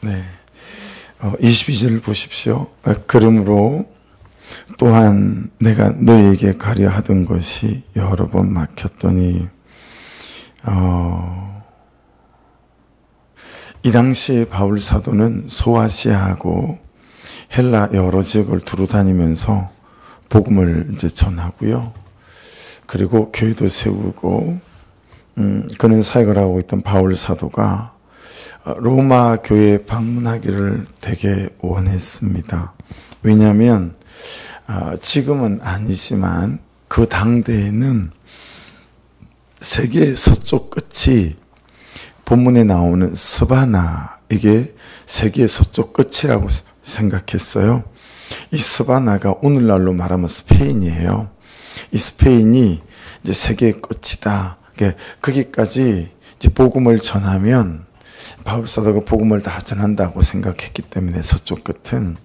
네. 22절 보십시오. 그러므로 또한 내가 너에게 가려 하던 것이 여러 번 막혔더니 이 당시에 바울 사도는 소아시아하고 헬라 여러 지역을 두루 다니면서 복음을 이제 전하고요. 그리고 교회도 세우고 그런 사역을 하고 있던 바울 사도가 로마 교회에 방문하기를 되게 원했습니다. 왜냐하면 지금은 아니지만 그 당대에는 세계의 서쪽 끝이 본문에 나오는 스바나, 이게 세계의 서쪽 끝이라고 생각했어요. 이 스바나가 오늘날로 말하면 스페인이에요. 이 스페인이 이제 세계의 끝이다. 거기까지 이제 복음을 전하면 바울 사도가 복음을 다 전한다고 생각했기 때문에 서쪽 끝은,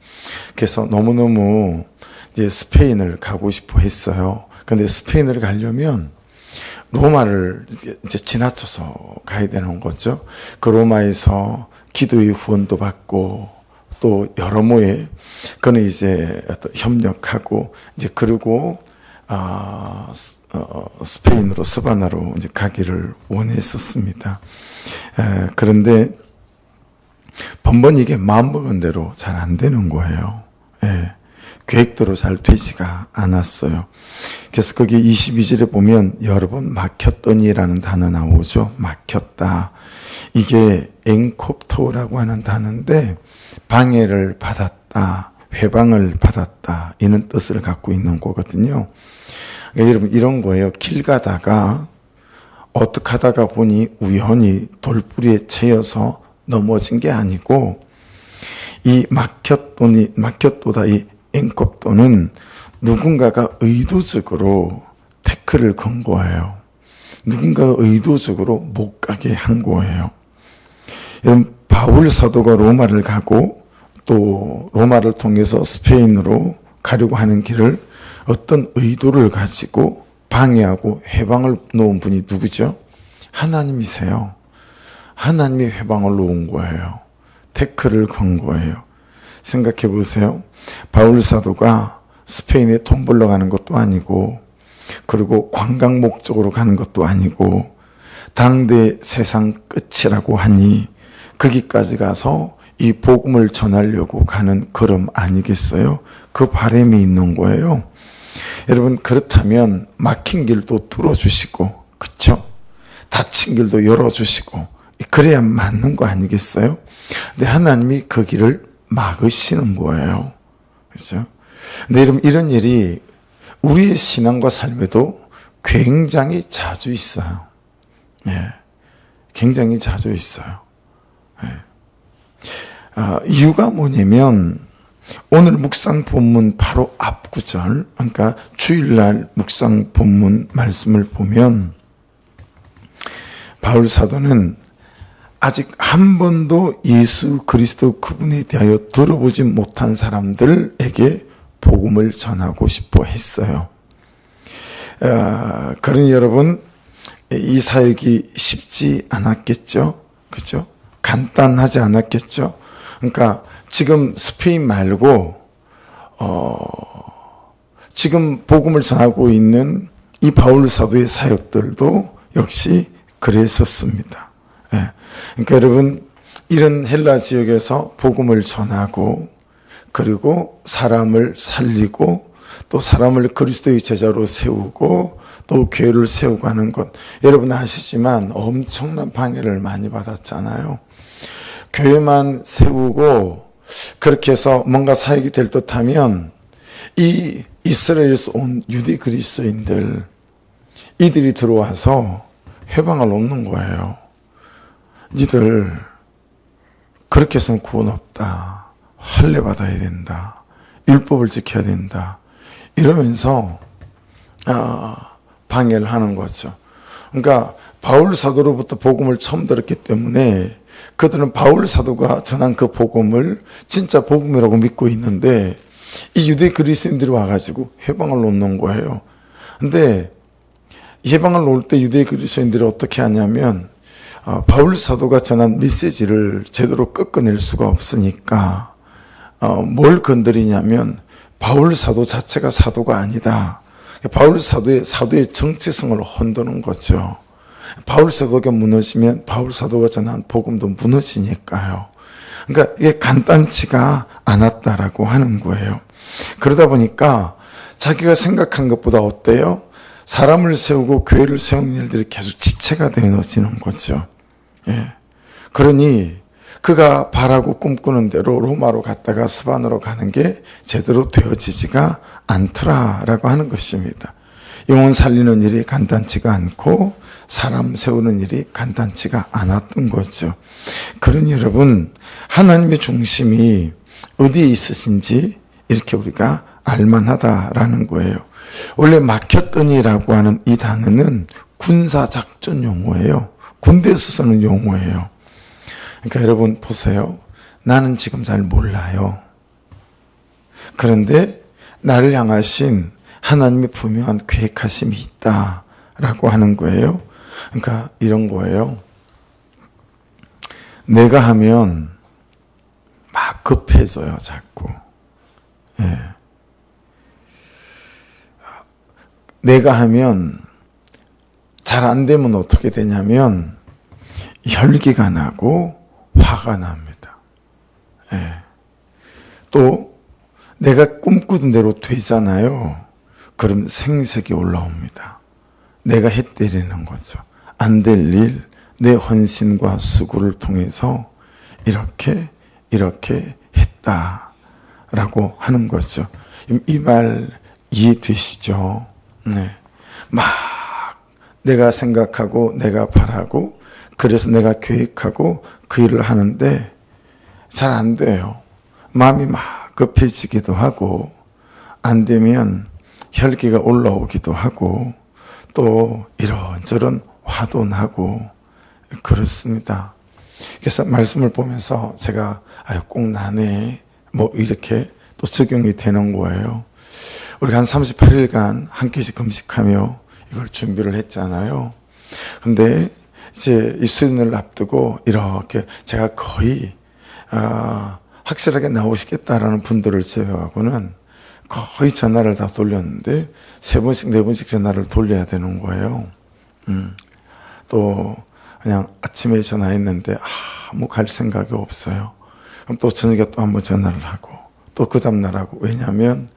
그래서 너무너무 이제 스페인을 가고 싶어 했어요. 근데 스페인을 가려면 로마를 이제 지나쳐서 가야 되는 거죠. 그 로마에서 기도의 후원도 받고 또 여러모에 그는 이제 협력하고 이제 그리고 스페인으로 스바나로 이제 가기를 원했었습니다. 그런데 번번이 이게 마음먹은 대로 잘 안 되는 거예요. 계획대로 잘 되지가 않았어요. 그래서 거기 22절에 보면 여러 번 막혔더니라는 단어 나오죠. 막혔다. 이게 엥콥토라고 하는 단어인데 방해를 받았다, 회방을 받았다, 이런 뜻을 갖고 있는 거거든요. 그러니까 여러분 이런 거예요. 길 가다가 어떻게 하다가 보니 우연히 돌뿌리에 채여서 넘어진 게 아니고, 이 막혔도다, 이 엥콥토는 누군가가 의도적으로 태클을 건 거예요. 누군가가 의도적으로 못 가게 한 거예요. 여러분, 바울 사도가 로마를 가고 또 로마를 통해서 스페인으로 가려고 하는 길을 어떤 의도를 가지고 방해하고 해방을 놓은 분이 누구죠? 하나님이세요. 하나님이 해방을 놓은 거예요. 태클을 건 거예요. 생각해 보세요. 바울 사도가 스페인에 돈 벌러 가는 것도 아니고, 그리고 관광 목적으로 가는 것도 아니고, 당대 세상 끝이라고 하니 거기까지 가서 이 복음을 전하려고 가는 걸음 아니겠어요? 그 바람이 있는 거예요. 여러분, 그렇다면 막힌 길도 뚫어주시고, 그쵸? 닫힌 길도 열어주시고, 그래야 맞는 거 아니겠어요? 근데 하나님이 그 길을 막으시는 거예요. 그렇죠? 근데 여러분, 이런 일이 우리의 신앙과 삶에도 굉장히 자주 있어요. 굉장히 자주 있어요. 이유가 뭐냐면, 오늘 묵상 본문 바로 앞 구절, 그러니까 주일날 묵상 본문 말씀을 보면 바울 사도는 아직 한 번도 예수 그리스도 그분에 대하여 들어보지 못한 사람들에게 복음을 전하고 싶어 했어요. 그러니 여러분, 이 사역이 쉽지 않았겠죠? 그죠? 간단하지 않았겠죠? 그러니까 지금 스페인 말고 지금 복음을 전하고 있는 이 바울 사도의 사역들도 역시 그랬었습니다. 그러니까 여러분, 이런 헬라 지역에서 복음을 전하고 그리고 사람을 살리고 또 사람을 그리스도의 제자로 세우고 또 교회를 세우고 하는 것, 여러분 아시지만 엄청난 방해를 많이 받았잖아요. 교회만 세우고 그렇게 해서 뭔가 사역이 될 듯하면 이 이스라엘에서 온 유대 그리스도인들, 이들이 들어와서 해방을 놓는 거예요. 니들 그렇게 해서는 구원 없다, 할례 받아야 된다, 율법을 지켜야 된다, 이러면서 방해를 하는 거죠. 그러니까 바울 사도로부터 복음을 처음 들었기 때문에 그들은 바울 사도가 전한 그 복음을 진짜 복음이라고 믿고 있는데, 이 유대 그리스도인들이 와가지고 해방을 놓는 거예요. 근데 해방을 놓을 때 유대 그리스도인들이 어떻게 하냐면 바울 사도가 전한 메시지를 제대로 꺾어낼 수가 없으니까 뭘 건드리냐면 바울 사도 자체가 사도가 아니다. 바울 사도의 정체성을 흔드는 거죠. 바울 사도가 무너지면 바울 사도가 전한 복음도 무너지니까요. 그러니까 이게 간단치가 않았다라고 하는 거예요. 그러다 보니까 자기가 생각한 것보다 어때요? 사람을 세우고 교회를 세우는 일들이 계속 지체가 되어지는 거죠. 예. 그러니 그가 바라고 꿈꾸는 대로 로마로 갔다가 스바냐로 가는 게 제대로 되어지지가 않더라라고 하는 것입니다. 영혼 살리는 일이 간단치가 않고 사람 세우는 일이 간단치가 않았던 거죠. 그러니 여러분, 하나님의 중심이 어디에 있으신지 이렇게 우리가 알만하다라는 거예요. 원래 막혔더니라고 하는 이 단어는 군사작전 용어예요. 군대에서 쓰는 용어예요. 그러니까 여러분 보세요. 나는 지금 잘 몰라요. 그런데 나를 향하신 하나님의 분명한 계획하심이 있다라고 하는 거예요. 그러니까 이런 거예요. 내가 하면 막 급해져요, 자꾸. 예. 내가 하면 잘 안 되면 어떻게 되냐면 혈기가 나고 화가 납니다. 예. 또 내가 꿈꾸던 대로 되잖아요. 그럼 생색이 올라옵니다. 내가 해때리는 거죠. 안 될 일, 내 헌신과 수고를 통해서 이렇게 했다라고 하는 거죠. 이 말 이해되시죠? 네. 막 내가 생각하고 내가 바라고 그래서 내가 계획하고 그 일을 하는데 잘 안 돼요. 마음이 막 급해지기도 하고 안 되면 혈기가 올라오기도 하고 또 이런저런 화도 나고 그렇습니다. 그래서 말씀을 보면서 제가 꼭 나네 뭐 이렇게 또 적용이 되는 거예요. 우리가 한 38일간 한 끼씩 금식하며 이걸 준비를 했잖아요. 근데 이제 이 수련을 앞두고 이렇게 제가 거의 확실하게 나오시겠다라는 분들을 제외하고는 거의 전화를 다 돌렸는데 3번씩 4번씩 전화를 돌려야 되는 거예요. 또 그냥 아침에 전화했는데 아무 갈 생각이 없어요. 그럼 또 저녁에 또 한번 전화를 하고 또 그 다음날 하고. 왜냐하면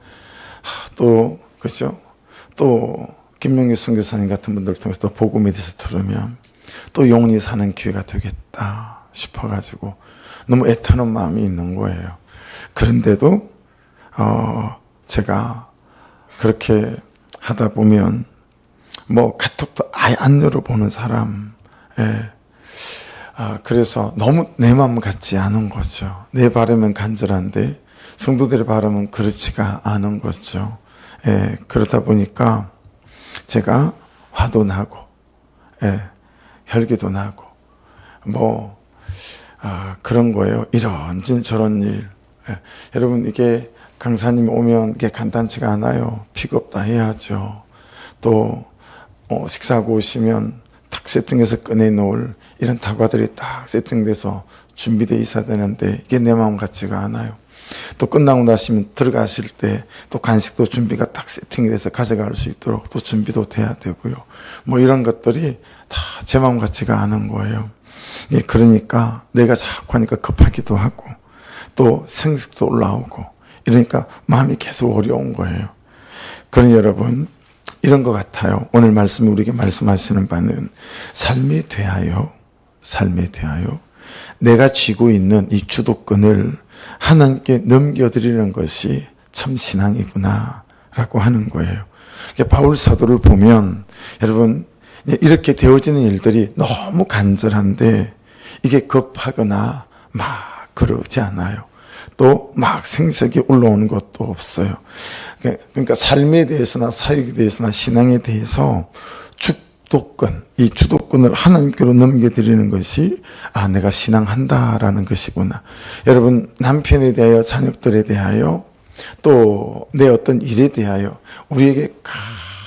또 그죠? 또 김명규 선교사님 같은 분들을 통해서 또 복음에 대해서 들으면 또 영혼이 사는 기회가 되겠다 싶어가지고 너무 애타는 마음이 있는 거예요. 그런데도 제가 그렇게 하다 보면 뭐 카톡도 아예 안 열어보는 사람, 그래서 너무 내 마음 같지 않은 거죠. 내 바람은 간절한데 성도들의 바람은 그렇지가 않은 거죠. 그러다 보니까 제가 화도 나고, 혈기도 나고, 뭐 그런 거예요. 이런 저런 일. 여러분 이게 강사님이 오면 이게 간단치가 않아요. 픽업 다 해야죠. 또 식사하고 오시면 탁 세팅해서 꺼내놓을 이런 다과들이 딱 세팅돼서 준비되어 있어야 되는데 이게 내 마음 같지가 않아요. 또 끝나고 나시면 들어가실 때 또 간식도 준비가 딱 세팅돼서 가져갈 수 있도록 또 준비도 돼야 되고요. 뭐 이런 것들이 다 제 마음 같지가 않은 거예요. 그러니까 내가 자꾸 하니까 급하기도 하고 또 생색도 올라오고 이러니까 마음이 계속 어려운 거예요. 그러니 여러분 이런 것 같아요. 오늘 말씀이 우리에게 말씀하시는 바는 삶에 대하여 내가 쥐고 있는 이 주도권을 하나님께 넘겨드리는 것이 참 신앙이구나 라고 하는 거예요. 바울 사도를 보면 여러분 이렇게 되어지는 일들이 너무 간절한데 이게 급하거나 막 그러지 않아요. 또 막 생색이 올라오는 것도 없어요. 그러니까 삶에 대해서나 사역에 대해서나 신앙에 대해서 이 주도권을 하나님께로 넘겨드리는 것이 내가 신앙한다라는 것이구나. 여러분 남편에 대하여 자녀들에 대하여 또 내 어떤 일에 대하여 우리에게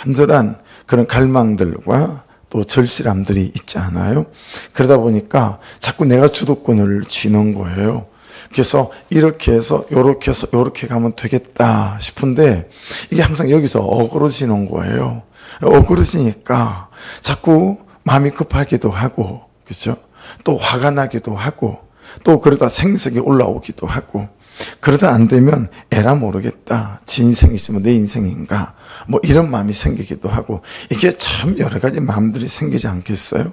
간절한 그런 갈망들과 또 절실함들이 있지 않아요? 그러다 보니까 자꾸 내가 주도권을 쥐는 거예요. 그래서 이렇게 해서 요렇게 가면 되겠다 싶은데 이게 항상 여기서 어그러지는 거예요. 어그러지니까 자꾸 마음이 급하기도 하고, 그렇죠? 또 화가 나기도 하고, 또 그러다 생색이 올라오기도 하고, 그러다 안 되면 에라 모르겠다. 지 인생이지만 내 인생인가? 뭐 이런 마음이 생기기도 하고, 이게 참 여러 가지 마음들이 생기지 않겠어요?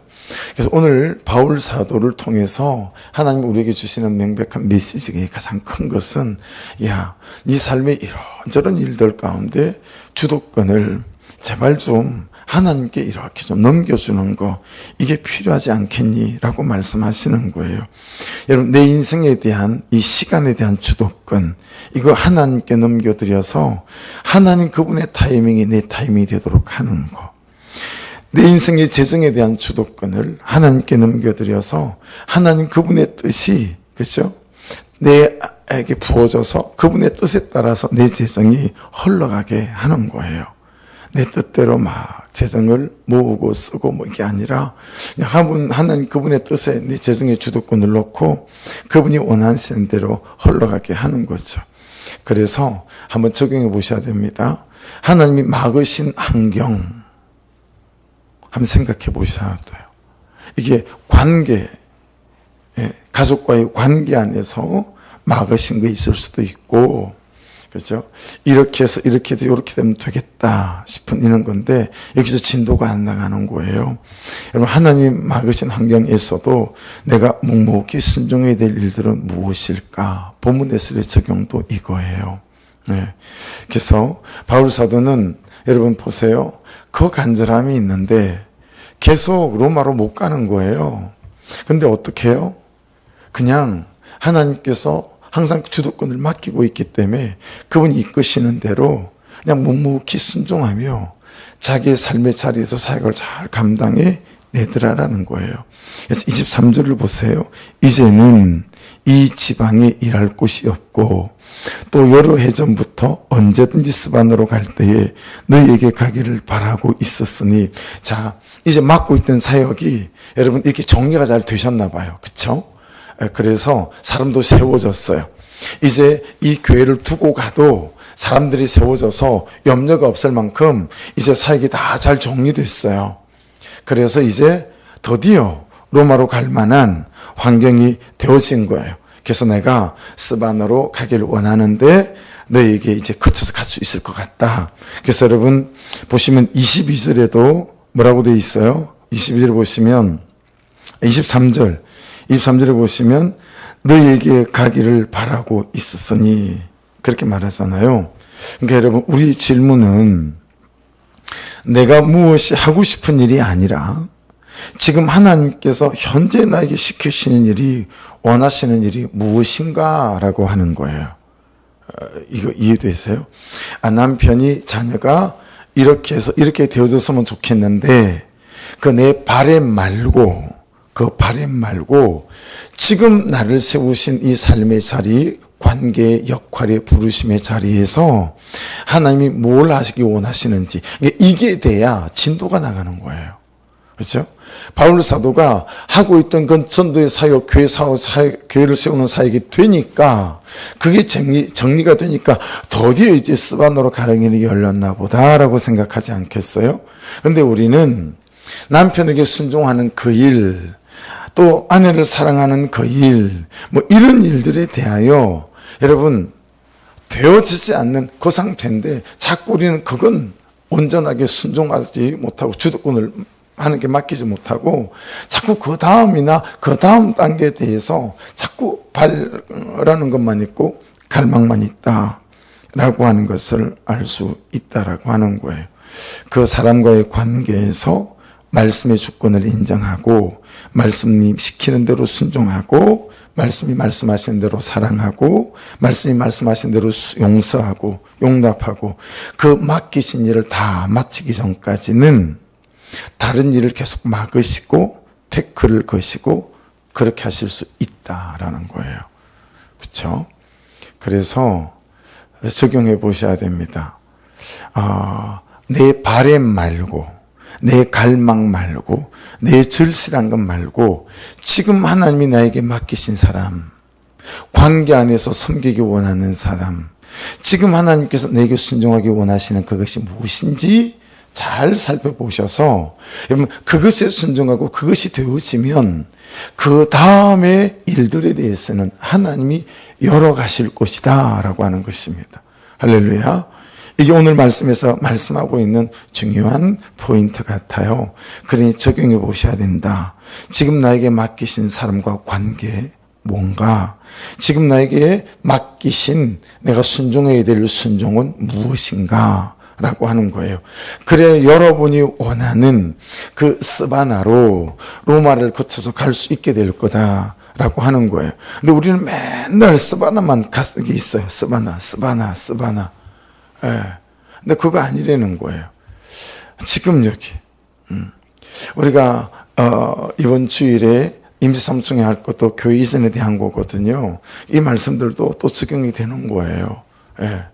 그래서 오늘 바울 사도를 통해서 하나님 우리에게 주시는 명백한 메시지가 가장 큰 것은, 야, 네 삶의 이런저런 일들 가운데 주도권을 제발 좀 하나님께 이렇게 좀 넘겨주는 거, 이게 필요하지 않겠니? 라고 말씀하시는 거예요. 여러분, 내 인생에 대한, 이 시간에 대한 주도권, 이거 하나님께 넘겨드려서 하나님 그분의 타이밍이 내 타이밍이 되도록 하는 거. 내 인생의 재정에 대한 주도권을 하나님께 넘겨드려서 하나님 그분의 뜻이, 그렇죠? 내에게 부어져서 그분의 뜻에 따라서 내 재정이 흘러가게 하는 거예요. 내 뜻대로 막 재정을 모으고 쓰고 뭐 이게 아니라 그냥 하나님 그분의 뜻에 내 재정의 주도권을 놓고 그분이 원하시는 대로 흘러가게 하는 거죠. 그래서 한번 적용해 보셔야 됩니다. 하나님이 막으신 환경 한번 생각해 보셔야 돼요. 이게 관계, 가족과의 관계 안에서 막으신 게 있을 수도 있고, 그렇죠? 이렇게 해서 이렇게 되면 되겠다 싶은 이런 건데 여기서 진도가 안 나가는 거예요. 여러분, 하나님이 막으신 환경에서도 내가 묵묵히 순종해야 될 일들은 무엇일까? 본문에서의 적용도 이거예요. 네. 그래서 바울 사도는 여러분 보세요. 그 간절함이 있는데 계속 로마로 못 가는 거예요. 근데 어떻게 해요? 그냥 하나님께서 항상 주도권을 맡기고 있기 때문에 그분이 이끄시는 대로 그냥 묵묵히 순종하며 자기의 삶의 자리에서 사역을 잘 감당해 내더라라는 거예요. 그래서 23절을 보세요. 이제는 이 지방에 일할 곳이 없고 또 여러 해 전부터 언제든지 스바나로 갈 때에 너희에게 가기를 바라고 있었으니, 자, 이제 맡고 있던 사역이 여러분 이렇게 정리가 잘 되셨나 봐요. 그렇죠? 그래서 사람도 세워졌어요. 이제 이 교회를 두고 가도 사람들이 세워져서 염려가 없을 만큼 이제 사역이 다 잘 정리됐어요. 그래서 이제 드디어 로마로 갈 만한 환경이 되어진 거예요. 그래서 내가 스바나로 가기를 원하는데 너에게 이제 거쳐서 갈 수 있을 것 같다. 그래서 여러분 보시면 22절에도 뭐라고 되어 있어요? 22절에 보시면 23절에 보시면 너희에게 가기를 바라고 있었으니 그렇게 말하잖아요. 그러니까 여러분 우리 질문은 내가 무엇이 하고 싶은 일이 아니라 지금 하나님께서 현재 나에게 시키시는 일이, 원하시는 일이 무엇인가라고 하는 거예요. 이거 이해되세요? 남편이, 자녀가 이렇게 해서 이렇게 되어졌으면 좋겠는데 그 내 바램 말고 지금 나를 세우신 이 삶의 자리, 관계의 역할의 부르심의 자리에서 하나님이 뭘 하시기 원하시는지, 이게 돼야 진도가 나가는 거예요. 그렇죠? 바울 사도가 하고 있던 그 전도의 사역, 교회를 세우는 사역이 되니까, 그게 정리가 되니까 드디어 이제 스바나로 가는 길이 열렸나 보다라고 생각하지 않겠어요? 근데 우리는 남편에게 순종하는 그 일, 또 아내를 사랑하는 그 일, 뭐 이런 일들에 대하여 여러분 되어지지 않는 그 상태인데 자꾸 우리는 그건 온전하게 순종하지 못하고 주도권을 하는 게 맡기지 못하고 자꾸 그 다음이나 그 다음 단계에 대해서 자꾸 바라는 것만 있고 갈망만 있다라고 하는 것을 알 수 있다라고 하는 거예요. 그 사람과의 관계에서 말씀의 주권을 인정하고 말씀이 시키는 대로 순종하고 말씀이 말씀하시는 대로 사랑하고 말씀이 말씀하시는 대로 용서하고 용납하고 그 맡기신 일을 다 마치기 전까지는 다른 일을 계속 막으시고 태클을 거시고 그렇게 하실 수 있다라는 거예요. 그렇죠? 그래서 적용해 보셔야 됩니다. 내 바램 말고 내 갈망 말고, 내 절실한 것 말고, 지금 하나님이 나에게 맡기신 사람, 관계 안에서 섬기기 원하는 사람, 지금 하나님께서 내게 순종하기 원하시는 그것이 무엇인지 잘 살펴보셔서, 여러분, 그것에 순종하고 그것이 되어지면 그 다음에 일들에 대해서는 하나님이 열어가실 것이다 라고 하는 것입니다. 할렐루야. 이게 오늘 말씀에서 말씀하고 있는 중요한 포인트 같아요. 그러니 적용해 보셔야 된다. 지금 나에게 맡기신 사람과 관계, 뭔가, 지금 나에게 맡기신 내가 순종해야 될 순종은 무엇인가 라고 하는 거예요. 그래 여러분이 원하는 그 스바나로 로마를 거쳐서 갈 수 있게 될 거다 라고 하는 거예요. 근데 우리는 맨날 스바나만 가게 있어요. 스바나. 예. 근데 그거 아니라는 거예요. 지금 여기 우리가 이번 주일에 임시삼총회 할 것도 교회 이전에 대한 거거든요. 이 말씀들도 또 적용이 되는 거예요. 예.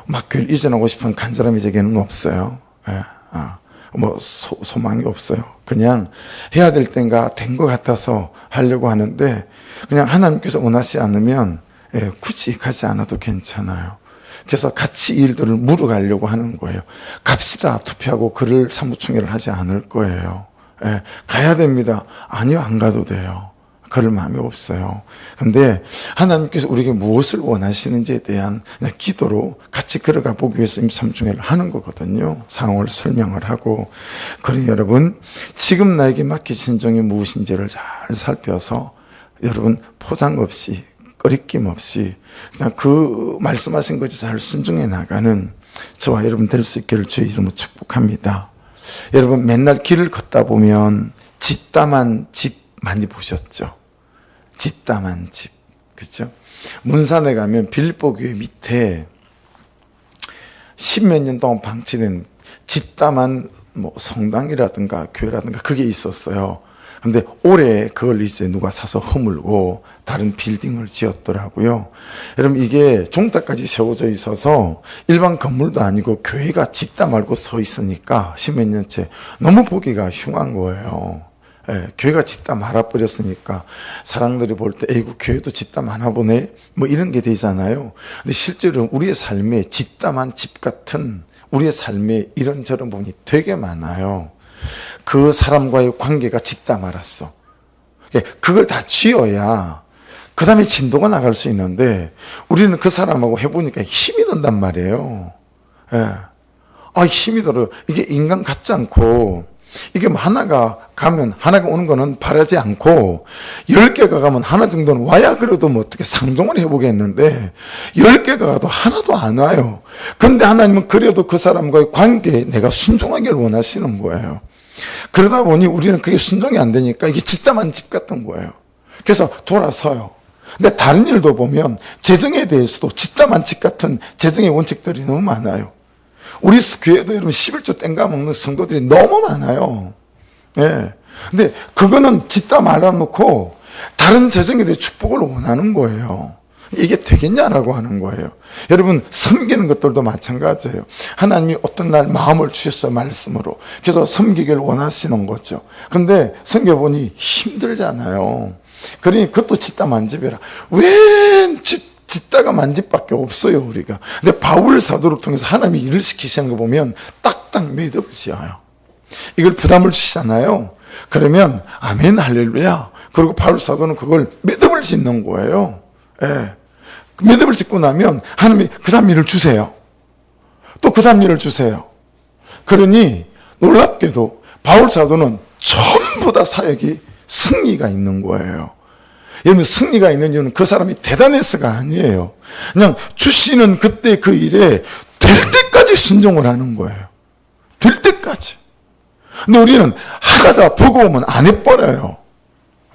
막 교회를 이전하고 싶은 간절함이 제게는 없어요. 예. 소망이 없어요. 그냥 해야 될 때인가 된 것 같아서 하려고 하는데, 그냥 하나님께서 원하시지 않으면, 굳이 가지 않아도 괜찮아요. 그래서 같이 일들을 물어가려고 하는 거예요. 갑시다 투표하고 그를 사무총회를 하지 않을 거예요. 가야 됩니다. 아니요, 안 가도 돼요. 그럴 마음이 없어요. 근데 하나님께서 우리에게 무엇을 원하시는지에 대한 그냥 기도로 같이 걸어가 보기 위해서 임삼총회를 하는 거거든요. 상황을 설명을 하고. 그러니 여러분, 지금 나에게 맡기신 종이 무엇인지를 잘 살펴서 여러분 포장 없이 꺼리낌 없이 그냥 그 말씀하신 것이 잘 순종해 나가는 저와 여러분 될 수 있기를 주의 이름으로 축복합니다. 여러분, 맨날 길을 걷다 보면 짓담한 집 많이 보셨죠? 짓담한 집, 그렇죠? 문산에 가면 빌립보 교회 밑에 10몇 년 동안 방치된 짓담한 성당이라든가 교회라든가 그게 있었어요. 근데 올해 그걸 이제 누가 사서 허물고 다른 빌딩을 지었더라고요. 여러분, 이게 종탑까지 세워져 있어서 일반 건물도 아니고 교회가 짓다 말고 서 있으니까 10몇 년째 너무 보기가 흉한 거예요. 교회가 짓다 말아버렸으니까 사람들이 볼 때 에이구 교회도 짓다 많아보네 이런 게 되잖아요. 근데 실제로 우리의 삶에 짓다만 집 같은 우리의 삶에 이런저런 부분이 되게 많아요. 그 사람과의 관계가 짓다 말았어. 그걸 다 지어야 그 다음에 진도가 나갈 수 있는데 우리는 그 사람하고 해보니까 힘이 든단 말이에요. 힘이 들어요. 이게 인간 같지 않고, 이게 하나가 가면 하나가 오는 거는 바라지 않고 10개가 가면 하나 정도는 와야 그래도 어떻게 상종을 해보겠는데 10개가 가도 하나도 안 와요. 근데 하나님은 그래도 그 사람과의 관계에 내가 순종하기를 원하시는 거예요. 그러다 보니 우리는 그게 순종이 안 되니까 이게 짓담한 집 같은 거예요. 그래서 돌아서요. 근데 다른 일도 보면 재정에 대해서도 짓담한 집 같은 재정의 원칙들이 너무 많아요. 우리 교회도 여러분 11조 땡가 먹는 성도들이 너무 많아요. 근데 그거는 짓다 말아놓고 다른 재정에 대해 축복을 원하는 거예요. 이게 되겠냐라고 하는 거예요. 여러분, 섬기는 것들도 마찬가지예요. 하나님이 어떤 날 마음을 주셨어요, 말씀으로. 그래서 섬기기를 원하시는 거죠. 근데 섬겨보니 힘들잖아요. 그러니 그것도 짓다 만집이라. 웬 짓다가 만집밖에 없어요, 우리가. 근데 바울 사도를 통해서 하나님이 일을 시키시는 거 보면 딱딱 매듭을 지어요. 이걸 부담을 주시잖아요. 그러면 아멘 할렐루야. 그리고 바울 사도는 그걸 매듭을 짓는 거예요. 매듭을 짓고 나면 하나님이 그 다음 일을 주세요. 또 그 다음 일을 주세요. 그러니 놀랍게도 바울 사도는 전부 다 사역이 승리가 있는 거예요. 여러분, 승리가 있는 이유는 그 사람이 대단해서가 아니에요. 그냥 주시는 그때 그 일에 될 때까지 순종을 하는 거예요. 될 때까지. 근데 우리는 하다가 버거우면 안 해버려요.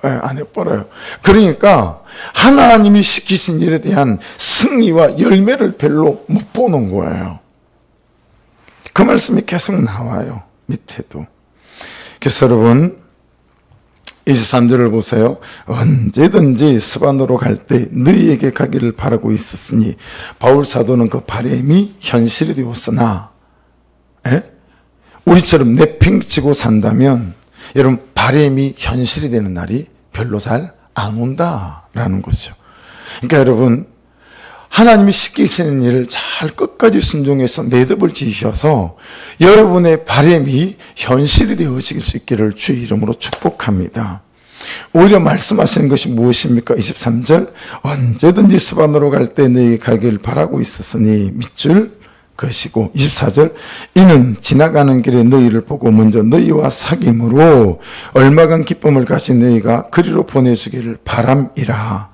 안 해버려요. 그러니까 하나님이 시키신 일에 대한 승리와 열매를 별로 못 보는 거예요. 그 말씀이 계속 나와요. 밑에도. 그래서 여러분 23절을 보세요. 언제든지 스바노로 갈 때 너희에게 가기를 바라고 있었으니 바울 사도는 그 바람이 현실이 되었으나 우리처럼 내팽치고 산다면 여러분 바람이 현실이 되는 날이 별로 잘 안 온다라는 거죠. 그러니까 여러분 하나님이 시키시는 일을 잘 끝까지 순종해서 매듭을 지으셔서 여러분의 바람이 현실이 되어질 수 있기를 주의 이름으로 축복합니다. 오히려 말씀하시는 것이 무엇입니까? 23절 언제든지 스바노로 갈 때 너희 가길 바라고 있었으니 밑줄 것이고 24절 이는 지나가는 길에 너희를 보고 먼저 너희와 사귐으로 얼마간 기쁨을 가진 너희가 그리로 보내주기를 바람이라.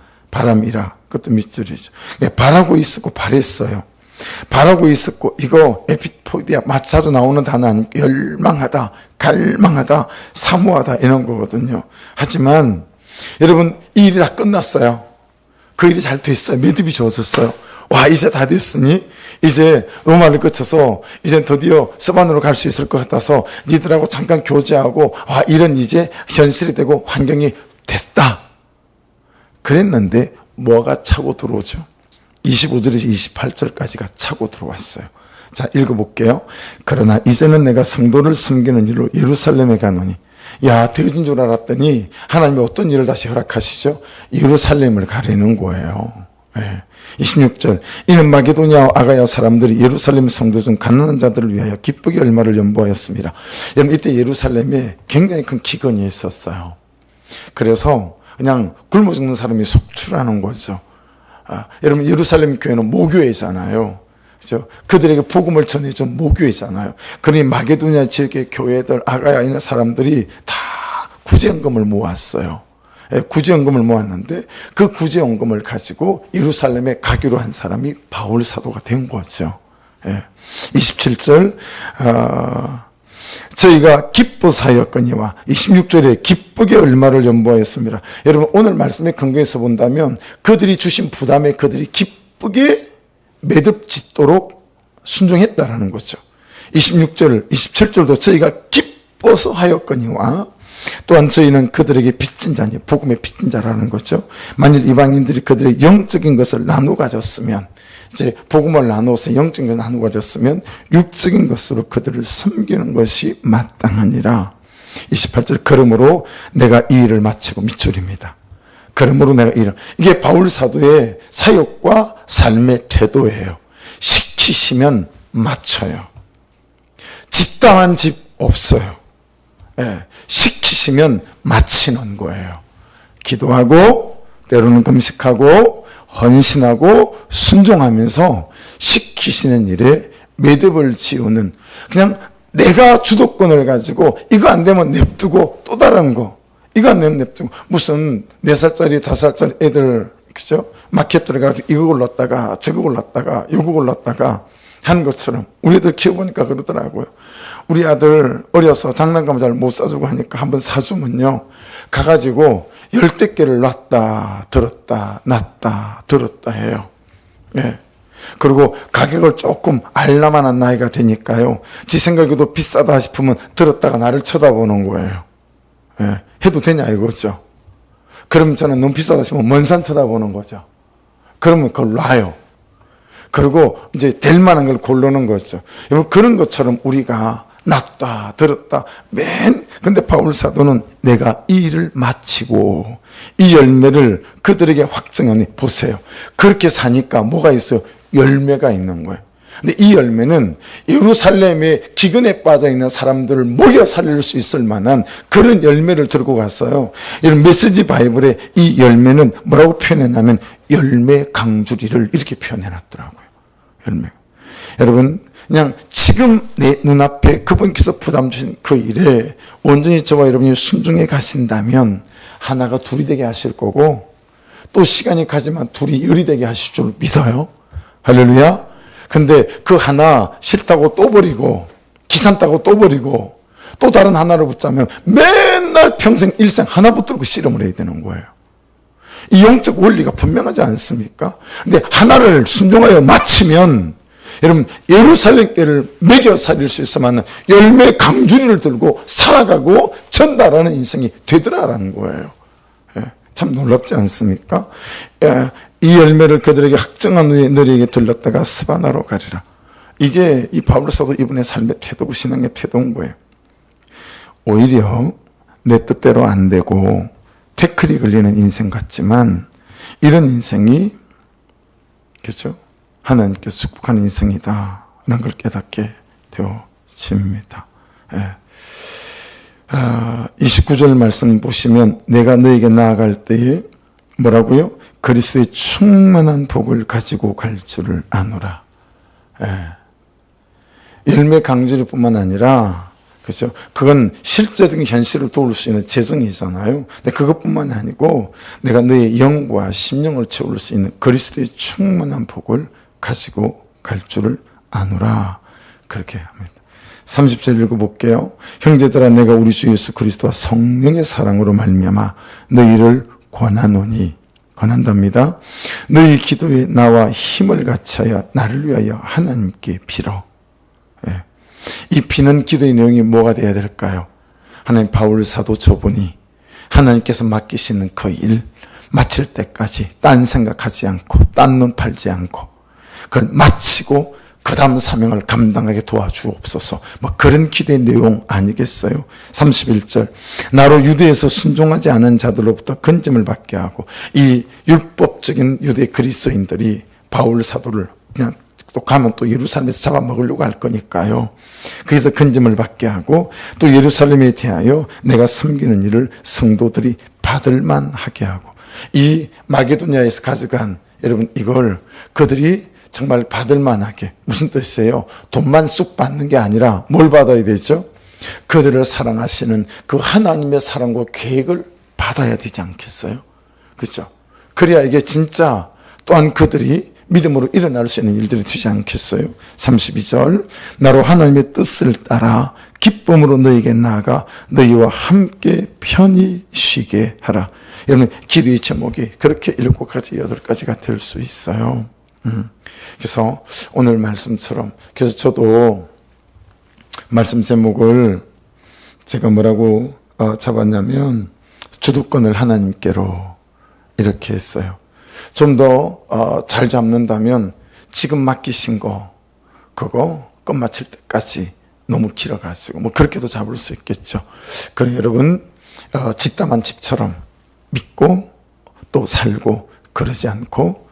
그것도 밑줄이죠. 바라고 있었고 바랬어요. 바라고 있었고 이거 에피포디아 자주 나오는 단어 아닙니까? 열망하다, 갈망하다, 사모하다 이런 거거든요. 하지만 여러분 이 일이 다 끝났어요. 그 일이 잘 됐어요. 매듭이 지어졌어요. 와 이제 다 됐으니 이제 로마를 거쳐서 이제 드디어 스바노로 갈 수 있을 것 같아서 니들하고 잠깐 교제하고 와 이런 이제 현실이 되고 환경이 됐다. 그랬는데 뭐가 차고 들어오죠? 25절에서 28절까지가 차고 들어왔어요. 자 읽어볼게요. 그러나 이제는 내가 성도를 섬기는 일로 예루살렘에 가노니 야 되어진 줄 알았더니 하나님이 어떤 일을 다시 허락하시죠? 예루살렘을 가려는 거예요. 네. 26절 이는 마게도니아와 아가야 사람들이 예루살렘 성도 중 가난한 자들을 위하여 기쁘게 얼마를 연보하였습니다. 여러분 이때 예루살렘에 굉장히 큰 기근이 있었어요. 그래서 그냥 굶어 죽는 사람이 속출하는 거죠. 여러분 예루살렘 교회는 모교회잖아요. 그렇죠? 그들에게 복음을 전해준 모교회잖아요. 그러니 마게도니아 지역의 교회들 아가야 있는 사람들이 다 구제연금을 모았어요. 구제연금을 모았는데 그 구제연금을 가지고 예루살렘에 가기로 한 사람이 바울 사도가 된 거죠. 27절 저희가 기뻐사였거니와 26절에 기쁘게 얼마를 연보하였습니다. 여러분 오늘 말씀의 근거에서 본다면 그들이 주신 부담에 그들이 기쁘게 매듭 짓도록 순종했다라는 거죠. 26절, 27절도 저희가 기뻐서 하였거니와 또한 저희는 그들에게 빚진 자니 복음의 빚진 자라는 거죠. 만일 이방인들이 그들의 영적인 것을 나누어 가졌으면 이제 복음을 나누어서 영적인 것을 나누어 가졌으면 육적인 것으로 그들을 섬기는 것이 마땅하니라. 28절 그러므로 내가 이 일을 마치고 밑줄입니다. 그러므로 내가 이게 바울 사도의 사역과 삶의 태도예요. 시키시면 맞춰요. 집당한 집 없어요. 시키시면 마치는 거예요. 기도하고 때로는 금식하고 헌신하고 순종하면서 시키시는 일에 매듭을 지우는 그냥 내가 주도권을 가지고 이거 안 되면 냅두고 또 다른 거 이거 안 되면 냅두고 무슨 4살짜리 5살짜리 애들 그죠? 마켓 들어가서 이거 골랐다가 저거 골랐다가 요거 골랐다가 하는 것처럼 우리 애들 키워보니까 그러더라고요. 우리 아들 어려서 장난감 잘 못 사주고 하니까 한번 사주면요 가가지고 10대 개를 놨다 들었다 놨다 들었다 해요. 그리고 가격을 조금 알라만한 나이가 되니까요 지 생각에도 비싸다 싶으면 들었다가 나를 쳐다보는 거예요. 해도 되냐 이거죠. 그러면 저는 너무 비싸다 싶으면 먼 산 쳐다보는 거죠. 그러면 그걸 놔요. 그리고 이제 될 만한 걸 고르는 거죠. 여러분 그런 것처럼 우리가 놨다 들었다 근데 바울 사도는 내가 이 일을 마치고 이 열매를 그들에게 확증하니 보세요. 그렇게 사니까 뭐가 있어요? 열매가 있는 거예요. 근데 이 열매는 예루살렘의 기근에 빠져 있는 사람들을 모여 살릴 수 있을 만한 그런 열매를 들고 갔어요. 이런 메시지 바이블에 이 열매는 뭐라고 표현했냐면 열매 강주리를 이렇게 표현해놨더라고요. 열매. 여러분 그냥 지금 내 눈앞에 그분께서 부담 주신 그 일에 온전히 저와 여러분이 순종해 가신다면 하나가 둘이 되게 하실 거고 또 시간이 가지만 둘이 열이 되게 하실 줄 믿어요. 할렐루야. 근데 그 하나 싫다고 또 버리고 기산 따고 또 버리고 또 다른 하나를 붙자면 맨날 평생 일생 하나 붙들고 씨름을 해야 되는 거예요. 이 영적 원리가 분명하지 않습니까? 근데 하나를 순종하여 마치면 여러분 예루살렘교를 매겨 살릴 수 있을 만한 열매 강주리를 들고 살아가고 전달하는 인생이 되더라라는 거예요. 참 놀랍지 않습니까? 이 열매를 그들에게 확정한 후에 너희에게 들렸다가 스바나로 가리라. 이게 이 바울 사도 이분의 삶의 태도고 신앙의 태도인 거예요. 오히려 내 뜻대로 안 되고 태클이 걸리는 인생 같지만 이런 인생이 그렇죠? 하나님께서 축복하는 인생이다 라는 걸 깨닫게 되어집니다. 29절 말씀 보시면 내가 너에게 나아갈 때에 뭐라고요? 그리스도의 충만한 복을 가지고 갈 줄을 아노라. 열매 강조일 뿐만 아니라 그렇죠? 그건 실제적인 현실을 도울 수 있는 재정이잖아요. 근데 그것뿐만 아니고 내가 너의 영과 심령을 채울 수 있는 그리스도의 충만한 복을 가지고 갈 줄을 아노라. 그렇게 합니다. 30절 읽어볼게요. 형제들아 내가 우리 주 예수 그리스도와 성령의 사랑으로 말미암아 너희를 권하노니 권한답니다. 너희 기도에 나와 힘을 같이하여 나를 위하여 하나님께 빌어. 이 비는 기도의 내용이 뭐가 되어야 될까요? 하나님 바울 사도 저분이 하나님께서 맡기시는 그 일 마칠 때까지 딴 생각하지 않고 딴 눈 팔지 않고 그걸 마치고 그 다음 사명을 감당하게 도와주옵소서. 뭐 그런 기도의 내용 아니겠어요? 31절 나로 유대에서 순종하지 않은 자들로부터 건짐을 받게 하고 이 율법적인 유대 그리스도인들이 바울 사도를 그냥 또 가면 또 예루살렘에서 잡아먹으려고 할 거니까요. 그래서 건짐을 받게 하고 또 예루살렘에 대하여 내가 섬기는 일을 성도들이 받을만 하게 하고 이 마게도냐에서 가져간 여러분 이걸 그들이 정말 받을만하게 무슨 뜻이에요? 돈만 쑥 받는 게 아니라 뭘 받아야 되죠? 그들을 사랑하시는 그 하나님의 사랑과 계획을 받아야 되지 않겠어요? 그렇죠? 그래야 이게 진짜 또한 그들이 믿음으로 일어날 수 있는 일들이 되지 않겠어요? 32절 나로 하나님의 뜻을 따라 기쁨으로 너에게 나아가 너희와 함께 편히 쉬게 하라. 여러분 기도의 제목이 그렇게 7가지 8가지가 될 수 있어요. 그래서 오늘 말씀처럼 그래서 저도 말씀 제목을 제가 뭐라고 잡았냐면 주도권을 하나님께로 이렇게 했어요. 좀 더 잘 잡는다면 지금 맡기신 거 그거 끝마칠 때까지 너무 길어가지고 뭐 그렇게도 잡을 수 있겠죠. 그럼 여러분 짓담한 집처럼 믿고 또 살고 그러지 않고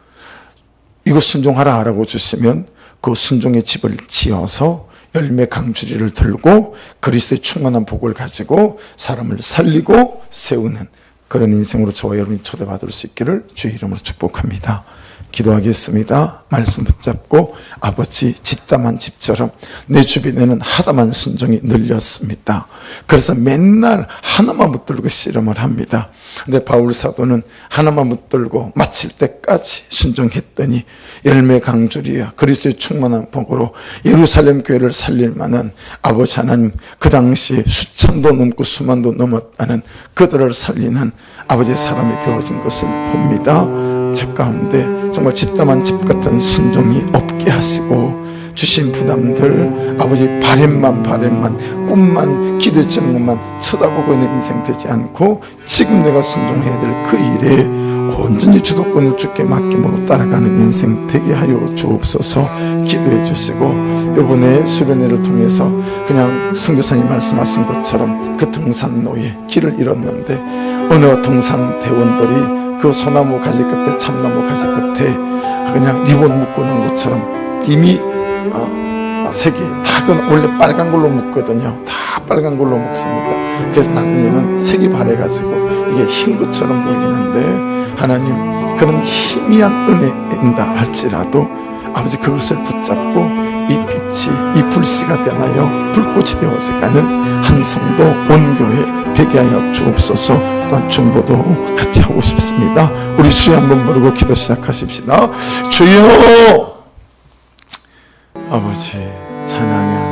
이거 순종하라 라고 주시면 그 순종의 집을 지어서 열매 강주리를 들고 그리스도의 충만한 복을 가지고 사람을 살리고 세우는 그런 인생으로 저와 여러분이 초대받을 수 있기를 주의 이름으로 축복합니다. 기도하겠습니다. 말씀 붙잡고 아버지 짓담한 집처럼 내 주변에는 하다만 순종이 늘렸습니다. 그래서 맨날 하나만 붙들고 씨름을 합니다. 근데 바울 사도는 하나만 붙들고 마칠 때까지 순종했더니 열매 강줄이야 그리스도의 충만한 복으로 예루살렘 교회를 살릴 만한 아버지 하나님 그 당시에 수천도 넘고 수만도 넘었다는 그들을 살리는 아버지의 사람이 되어진 것을 봅니다. 제 가운데 정말 짓담한 집 같은 순종이 없게 하시고 주신 부담들 아버지 바램만 꿈만 기도의 제목만 쳐다보고 있는 인생 되지 않고 지금 내가 순종해야 될 그 일에 온전히 주도권을 주께 맡김으로 따라가는 인생 되게 하여 주옵소서. 기도해 주시고 이번에 수련회를 통해서 그냥 선교사님 말씀하신 것처럼 그 등산로에 길을 잃었는데 어느 등산 대원들이 그 소나무 가지 끝에 참나무 가지 끝에 그냥 리본 묶어놓은 것처럼 이미 색이 다 원래 빨간 걸로 묶거든요. 다 빨간 걸로 묶습니다. 그래서 나중에는 색이 바래가지고 이게 흰 것처럼 보이는데 하나님 그런 희미한 은혜인다 할지라도 아버지 그것을 붙잡고 이 빛이 이 불씨가 변하여 불꽃이 되어서 가는 한 성도 온 교회 되게 하여 주옵소서. 또한 중보도 같이 하고 싶습니다. 우리 주여 한번 부르고 기도 시작하십시다. 주여 아버지 찬양해